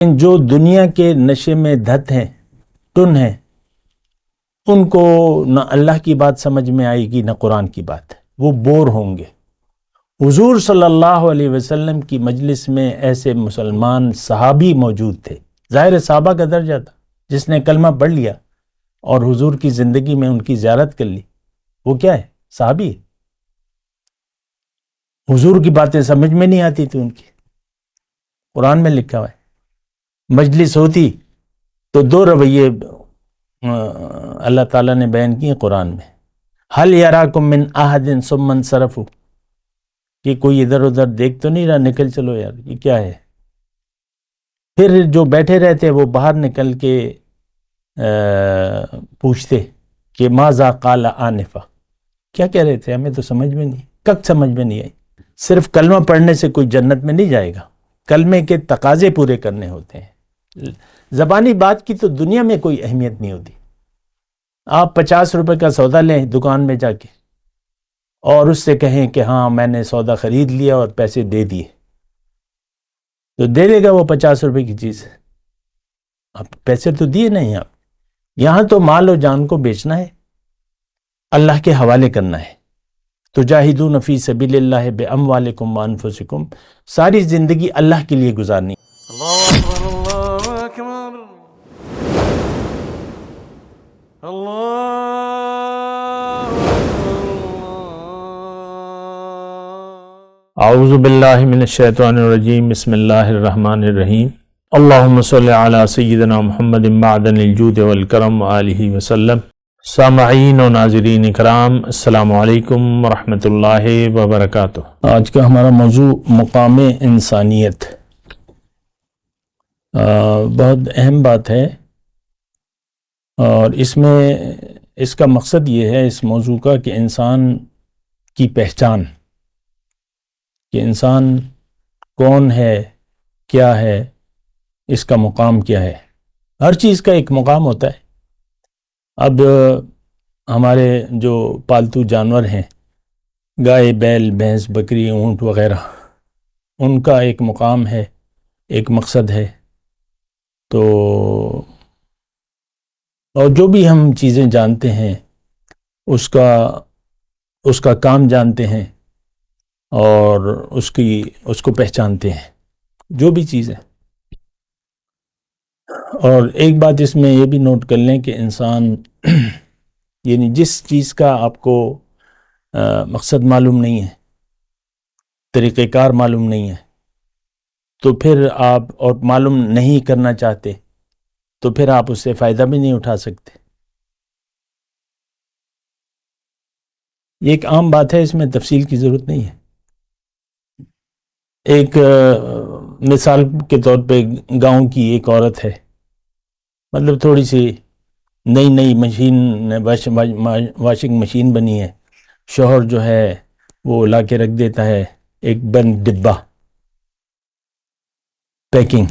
جو دنیا کے نشے میں دھت ہیں، ٹن ہیں، ان کو نہ اللہ کی بات سمجھ میں آئے گی نہ قرآن کی بات، وہ بور ہوں گے۔ حضور صلی اللہ علیہ وسلم کی مجلس میں ایسے مسلمان صحابی موجود تھے، ظاہر صحابہ کا درجہ تھا، جس نے کلمہ پڑھ لیا اور حضور کی زندگی میں ان کی زیارت کر لی، وہ کیا ہے؟ صحابی۔ حضور کی باتیں سمجھ میں نہیں آتی تھی ان کی، قرآن میں لکھا ہوا ہے۔ مجلس ہوتی تو دو رویے اللہ تعالیٰ نے بیان کیے قرآن میں، حل یراکم من احد ثم انصرفوا، کہ کوئی ادھر ادھر دیکھ تو نہیں رہا، نکل چلو یار، یہ کیا ہے؟ پھر جو بیٹھے رہتے وہ باہر نکل کے پوچھتے کہ ماذا قال آنفا، کیا کہہ رہے تھے؟ ہمیں تو سمجھ میں نہیں، کک سمجھ میں نہیں آئی۔ صرف کلمہ پڑھنے سے کوئی جنت میں نہیں جائے گا، کلمے کے تقاضے پورے کرنے ہوتے ہیں۔ زبانی بات کی تو دنیا میں کوئی اہمیت نہیں ہوتی۔ آپ 50 روپے کا سودا لیں دکان میں جا کے اور اس سے کہیں کہ ہاں میں نے سودا خرید لیا اور پیسے دے دیے، تو دے دے گا وہ 50 روپے کی چیز، آپ پیسے تو دیے نہیں۔ آپ یہاں تو مال و جان کو بیچنا ہے، اللہ کے حوالے کرنا ہے۔ تجاہدون فی سبیل اللہ باموالکم وانفسکم، ساری زندگی اللہ کے لیے گزارنی۔ اللہ اکبر، اللہ اکبر، اللہ اعوذ باللہ من الشیطان الرجیم، بسم اللہ الرحمن الرحیم۔ اللہم صلی علی سیدنا محمد معدن الجود والکرم آلہ وسلم۔ سامعین و ناظرین اکرام، السلام علیکم ورحمۃ اللہ وبرکاتہ۔ آج کا ہمارا موضوع مقام انسانیت، بہت اہم بات ہے، اور اس کا مقصد یہ ہے اس موضوع کا کہ انسان کی پہچان، کہ انسان کون ہے، کیا ہے، اس کا مقام کیا ہے۔ ہر چیز کا ایک مقام ہوتا ہے۔ اب ہمارے جو پالتو جانور ہیں، گائے، بیل، بھینس، بکری، اونٹ وغیرہ، ان کا ایک مقام ہے، ایک مقصد ہے۔ تو اور جو بھی ہم چیزیں جانتے ہیں اس کا کام جانتے ہیں اور اس کو پہچانتے ہیں، جو بھی چیز ہے۔ اور ایک بات اس میں یہ بھی نوٹ کر لیں کہ انسان یعنی جس چیز کا آپ کو مقصد معلوم نہیں ہے، طریقہ کار معلوم نہیں ہے، تو پھر آپ اور معلوم نہیں کرنا چاہتے تو پھر آپ اس سے فائدہ بھی نہیں اٹھا سکتے۔ یہ ایک عام بات ہے، اس میں تفصیل کی ضرورت نہیں ہے۔ ایک مثال کے طور پہ گاؤں کی ایک عورت ہے، مطلب تھوڑی سی نئی مشین، واشنگ مشین بنی ہے، شوہر جو ہے وہ لا کے رکھ دیتا ہے ایک بند ڈبہ پیکنگ،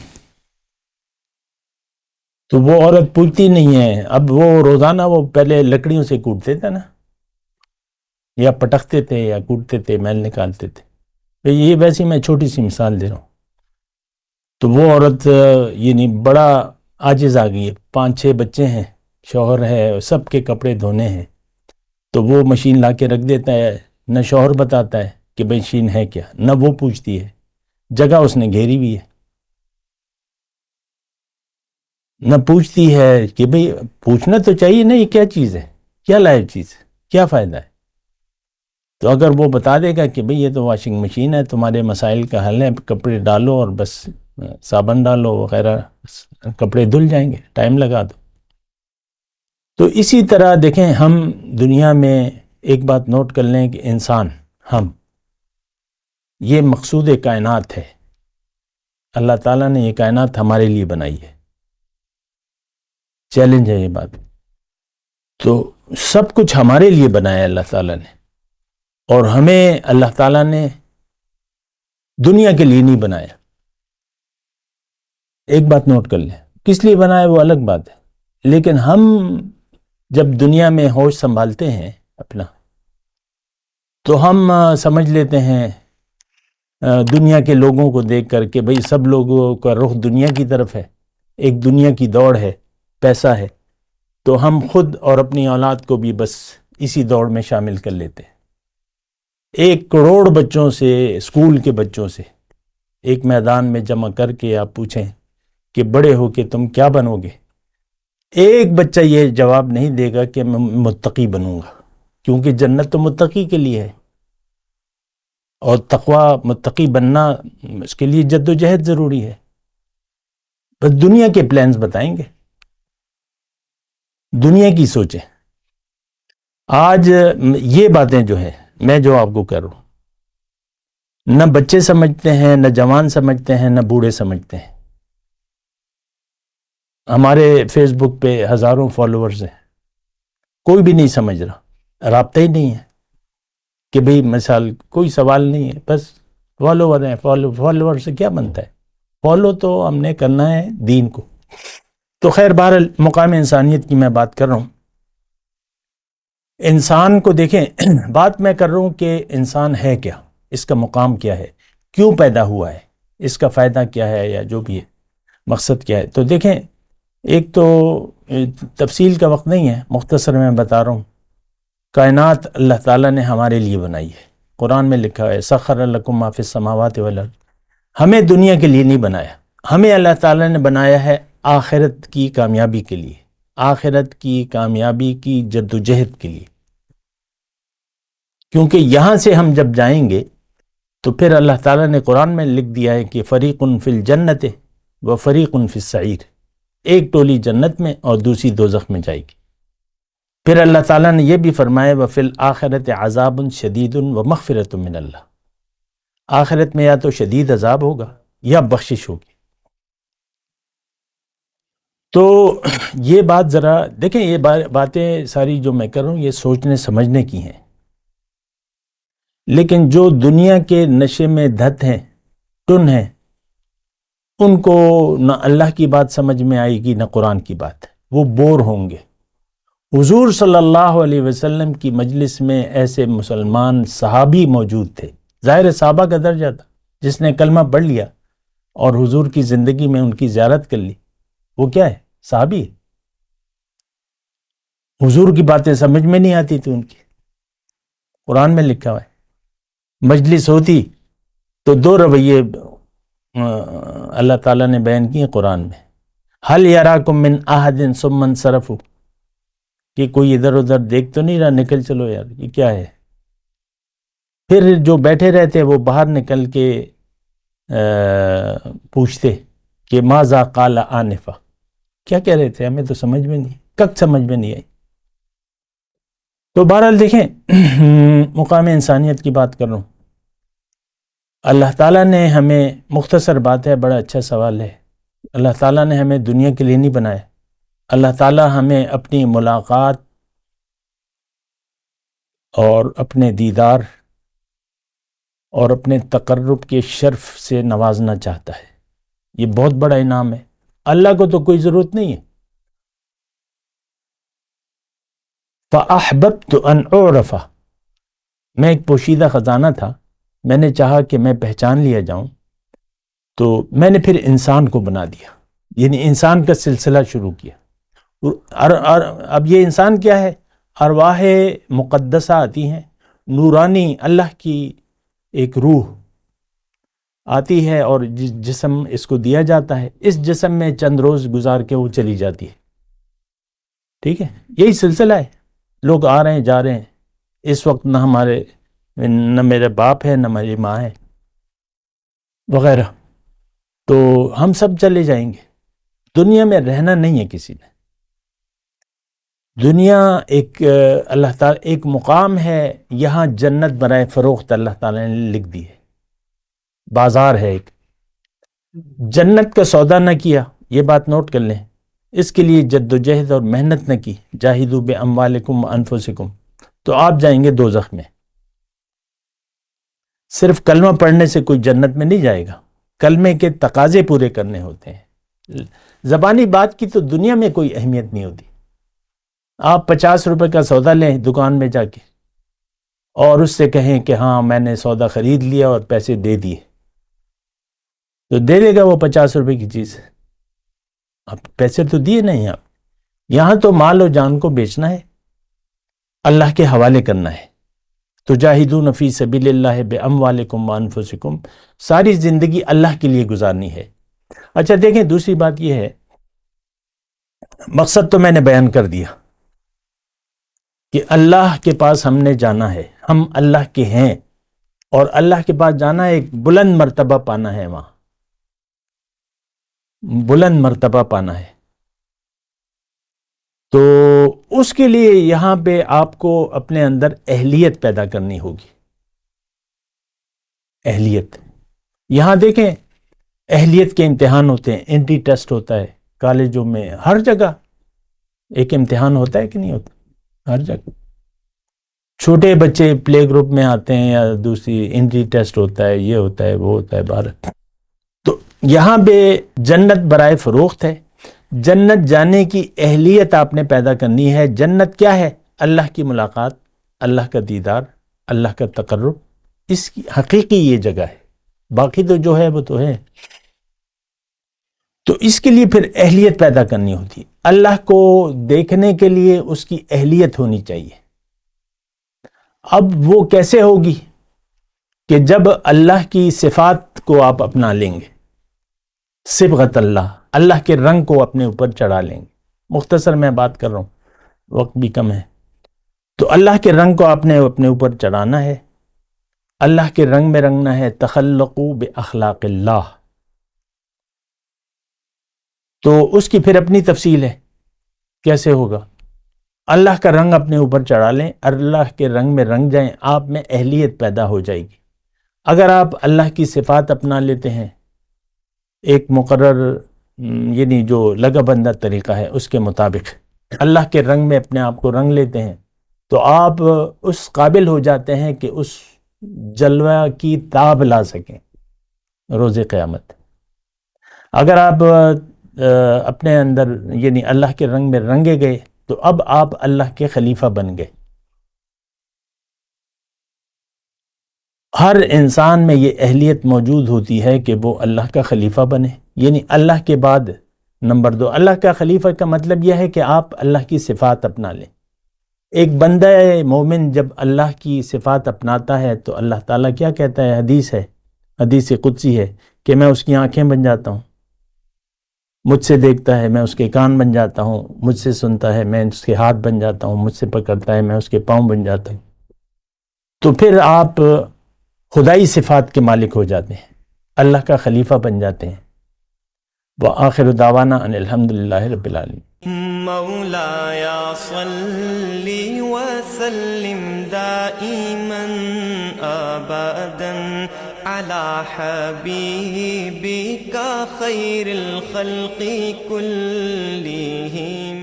تو وہ عورت پوچھتی نہیں ہے۔ اب وہ روزانہ وہ پہلے لکڑیوں سے کوٹتے تھے نا، یا پٹکتے تھے یا کوٹتے تھے، میل نکالتے تھے۔ یہ ویسے میں چھوٹی سی مثال دے رہا ہوں۔ تو وہ عورت یعنی بڑا عاجز آ گئی ہے، 5-6 بچے ہیں، شوہر ہے، سب کے کپڑے دھونے ہیں، تو وہ مشین لا کے رکھ دیتا ہے، نہ شوہر بتاتا ہے کہ بھئی مشین ہے کیا، نہ وہ پوچھتی ہے، جگہ اس نے گھیری بھی ہے، نہ پوچھتی ہے کہ بھئی پوچھنا تو چاہیے نا، یہ کیا چیز ہے، کیا لائب چیز ہے، کیا فائدہ ہے۔ تو اگر وہ بتا دے گا کہ بھئی یہ تو واشنگ مشین ہے، تمہارے مسائل کا حل ہے، کپڑے ڈالو اور بس صابن ڈالو وغیرہ، کپڑے دھل جائیں گے، ٹائم لگا دو۔ تو اسی طرح دیکھیں، ہم دنیا میں ایک بات نوٹ کر لیں کہ انسان، ہم، یہ مقصود کائنات ہے۔ اللہ تعالیٰ نے یہ کائنات ہمارے لیے بنائی ہے، چیلنج ہے یہ بات۔ تو سب کچھ ہمارے لیے بنایا اللہ تعالیٰ نے، اور ہمیں اللہ تعالیٰ نے دنیا کے لیے نہیں بنایا۔ ایک بات نوٹ کر لیں، کس لیے بنایا وہ الگ بات ہے، لیکن ہم جب دنیا میں ہوش سنبھالتے ہیں اپنا، تو ہم سمجھ لیتے ہیں دنیا کے لوگوں کو دیکھ کر کے بھئی سب لوگوں کا رخ دنیا کی طرف ہے، ایک دنیا کی دوڑ ہے، پیسہ ہے، تو ہم خود اور اپنی اولاد کو بھی بس اسی دوڑ میں شامل کر لیتے ہیں۔ 1 کروڑ بچوں سے، اسکول کے بچوں سے ایک میدان میں جمع کر کے آپ پوچھیں کہ بڑے ہو کے تم کیا بنو گے، ایک بچہ یہ جواب نہیں دے گا کہ میں متقی بنوں گا، کیونکہ جنت تو متقی کے لیے ہے، اور تقوی متقی بننا اس کے لیے جد و جہد ضروری ہے۔ بس دنیا کے پلانز بتائیں گے، دنیا کی سوچیں۔ آج یہ باتیں جو ہیں میں جو آپ کو کر رہا ہوں، نہ بچے سمجھتے ہیں، نہ جوان سمجھتے ہیں، نہ بوڑھے سمجھتے ہیں۔ ہمارے فیس بک پہ ہزاروں فالوورز ہیں، کوئی بھی نہیں سمجھ رہا، رابطہ ہی نہیں ہے کہ بھئی مثال کوئی سوال نہیں ہے، بس فالوور ہیں، فالوور سے کیا بنتا ہے؟ فالو تو ہم نے کرنا ہے دین کو۔ تو خیر بہرحال مقام انسانیت کی میں بات کر رہا ہوں۔ انسان کو دیکھیں، بات میں کر رہا ہوں کہ انسان ہے کیا، اس کا مقام کیا ہے، کیوں پیدا ہوا ہے، اس کا فائدہ کیا ہے، یا جو بھی ہے مقصد کیا ہے۔ تو دیکھیں، ایک تو تفصیل کا وقت نہیں ہے، مختصر میں بتا رہا ہوں۔ کائنات اللہ تعالیٰ نے ہمارے لیے بنائی ہے، قرآن میں لکھا ہے سخر لکم ما فی السماوات والارض۔ ہمیں دنیا کے لیے نہیں بنایا، ہمیں اللہ تعالیٰ نے بنایا ہے آخرت کی کامیابی کے لیے، آخرت کی کامیابی کی جد و جہد کے لیے، کیونکہ یہاں سے ہم جب جائیں گے تو پھر اللہ تعالیٰ نے قرآن میں لکھ دیا ہے کہ فریق فی الجنت و فریق فی السعیر، ایک ٹولی جنت میں اور دوسری دوزخ میں جائے گی۔ پھر اللہ تعالیٰ نے یہ بھی فرمایا وَفِي الْآخِرَةِ عَذَابٌ شَدِيدٌ وَمَغْفِرَةٌ مِّنَ اللَّهِ، آخرت میں یا تو شدید عذاب ہوگا یا بخشش ہوگی۔ تو یہ بات ذرا دیکھیں، یہ باتیں ساری جو میں کر رہا ہوں یہ سوچنے سمجھنے کی ہیں، لیکن جو دنیا کے نشے میں دھت ہیں، ٹن ہیں، ان کو نہ اللہ کی بات سمجھ میں آئے گی نہ قرآن کی بات، وہ بور ہوں گے۔ حضور صلی اللہ علیہ وسلم کی مجلس میں ایسے مسلمان صحابی موجود تھے، ظاہر صحابہ کا درجہ تھا، جس نے کلمہ پڑھ لیا اور حضور کی زندگی میں ان کی زیارت کر لی، وہ کیا ہے؟ صحابی ہے۔ حضور کی باتیں سمجھ میں نہیں آتی تھی ان کی، قرآن میں لکھا ہوا ہے۔ مجلس ہوتی تو 2 رویے اللہ تعالیٰ نے بیان کیے قرآن میں، حل یراکم من احد ثم انصرفوا، کہ کوئی ادھر ادھر دیکھ تو نہیں رہا، نکل چلو یار، یہ کیا ہے؟ پھر جو بیٹھے رہتے وہ باہر نکل کے پوچھتے کہ ماذا قال آنفا، کیا کہہ رہے تھے، ہمیں تو سمجھ میں نہیں، کک سمجھ میں نہیں آئی۔ تو بہرحال دیکھیں، مقام انسانیت کی بات کر رہا ہوں۔ اللہ تعالیٰ نے ہمیں، مختصر بات ہے، بڑا اچھا سوال ہے، اللہ تعالیٰ نے ہمیں دنیا کے لیے نہیں بنایا، اللہ تعالیٰ ہمیں اپنی ملاقات اور اپنے دیدار اور اپنے تقرب کے شرف سے نوازنا چاہتا ہے، یہ بہت بڑا انعام ہے۔ اللہ کو تو کوئی ضرورت نہیں ہے۔ فَأَحْبَبْتُ أَنْ أُعْرَفَ، میں ایک پوشیدہ خزانہ تھا، میں نے چاہا کہ میں پہچان لیا جاؤں، تو میں نے پھر انسان کو بنا دیا، یعنی انسان کا سلسلہ شروع کیا۔ اب یہ انسان کیا ہے؟ ارواح مقدسہ آتی ہیں، نورانی اللہ کی ایک روح آتی ہے، اور جس جسم اس کو دیا جاتا ہے، اس جسم میں چند روز گزار کے وہ چلی جاتی ہے، ٹھیک ہے؟ یہی سلسلہ ہے، لوگ آ رہے ہیں جا رہے ہیں۔ اس وقت نہ میرے باپ ہے، نہ میری ماں ہے وغیرہ، تو ہم سب چلے جائیں گے۔ دنیا میں رہنا نہیں ہے کسی نے، دنیا ایک اللہ تعالیٰ ایک مقام ہے، یہاں جنت برائے فروخت اللہ تعالیٰ نے لکھ دی ہے، بازار ہے ایک۔ جنت کا سودا نہ کیا، یہ بات نوٹ کر لیں، اس کے لیے جد و جہد اور محنت نہ کی، جاہدوا باموالکم وانفسکم، تو آپ جائیں گے دوزخ میں۔ صرف کلمہ پڑھنے سے کوئی جنت میں نہیں جائے گا، کلمے کے تقاضے پورے کرنے ہوتے ہیں۔ زبانی بات کی تو دنیا میں کوئی اہمیت نہیں ہوتی۔ آپ 50 روپے کا سودا لیں دکان میں جا کے، اور اس سے کہیں کہ ہاں میں نے سودا خرید لیا اور پیسے دے دیے، تو دے دے گا وہ 50 روپے کی چیز. اب پیسے تو دیے نہیں آپ. یہاں تو مال و جان کو بیچنا ہے, اللہ کے حوالے کرنا ہے. تجاہدون فی سبیل اللہ باموالکم وانفسکم, ساری زندگی اللہ کے لیے گزارنی ہے. اچھا دیکھیں, دوسری بات یہ ہے, مقصد تو میں نے بیان کر دیا کہ اللہ کے پاس ہم نے جانا ہے, ہم اللہ کے ہیں, اور اللہ کے پاس جانا ہے, ایک بلند مرتبہ پانا ہے, وہاں بلند مرتبہ پانا ہے. تو اس کے لیے یہاں پہ آپ کو اپنے اندر اہلیت پیدا کرنی ہوگی. اہلیت, یہاں دیکھیں اہلیت کے امتحان ہوتے ہیں, انٹری ٹیسٹ ہوتا ہے کالجوں میں, ہر جگہ ایک امتحان ہوتا ہے کہ نہیں ہوتا, ہر جگہ. چھوٹے بچے پلے گروپ میں آتے ہیں یا دوسری انٹری ٹیسٹ ہوتا ہے, یہ ہوتا ہے وہ ہوتا ہے باہر. تو یہاں پہ جنت برائے فروخت ہے. جنت جانے کی اہلیت آپ نے پیدا کرنی ہے. جنت کیا ہے؟ اللہ کی ملاقات, اللہ کا دیدار, اللہ کا تقرب, اس کی حقیقی یہ جگہ ہے. باقی تو جو ہے وہ تو ہے. تو اس کے لیے پھر اہلیت پیدا کرنی ہوتی ہے. اللہ کو دیکھنے کے لیے اس کی اہلیت ہونی چاہیے. اب وہ کیسے ہوگی؟ کہ جب اللہ کی صفات کو آپ اپنا لیں گے, صبغت اللہ, اللہ کے رنگ کو اپنے اوپر چڑھا لیں گے. مختصر میں بات کر رہا ہوں, وقت بھی کم ہے. تو اللہ کے رنگ کو آپ نے اپنے اوپر چڑھانا ہے, اللہ کے رنگ میں رنگنا ہے. تخلقوا باخلاق اللہ, تو اس کی پھر اپنی تفصیل ہے کیسے ہوگا. اللہ کا رنگ اپنے اوپر چڑھا لیں, اللہ کے رنگ میں رنگ جائیں, آپ میں اہلیت پیدا ہو جائے گی. اگر آپ اللہ کی صفات اپنا لیتے ہیں ایک مقرر یعنی جو لگا بندہ طریقہ ہے اس کے مطابق, اللہ کے رنگ میں اپنے آپ کو رنگ لیتے ہیں, تو آپ اس قابل ہو جاتے ہیں کہ اس جلوہ کی تاب لا سکیں روز قیامت. اگر آپ اپنے اندر یعنی اللہ کے رنگ میں رنگے گئے تو اب آپ اللہ کے خلیفہ بن گئے. ہر انسان میں یہ اہلیت موجود ہوتی ہے کہ وہ اللہ کا خلیفہ بنے, یعنی اللہ کے بعد نمبر 2. اللہ کا خلیفہ کا مطلب یہ ہے کہ آپ اللہ کی صفات اپنا لیں. ایک بندہ مومن جب اللہ کی صفات اپناتا ہے تو اللہ تعالیٰ کیا کہتا ہے, حدیث ہے, حدیث قدسی ہے, کہ میں اس کی آنکھیں بن جاتا ہوں, مجھ سے دیکھتا ہے میں اس کے کان بن جاتا ہوں, مجھ سے سنتا ہے میں اس کے ہاتھ بن جاتا ہوں, مجھ سے پکڑتا ہے میں اس کے پاؤں بن جاتا ہوں. تو پھر آپ خدائی صفات کے مالک ہو جاتے ہیں, اللہ کا خلیفہ بن جاتے ہیں. وآخر دعوانا ان الحمدللہ رب العالمین. مولاي صل وسلم دائما ابدا على حبيبك خير الخلق كلهم.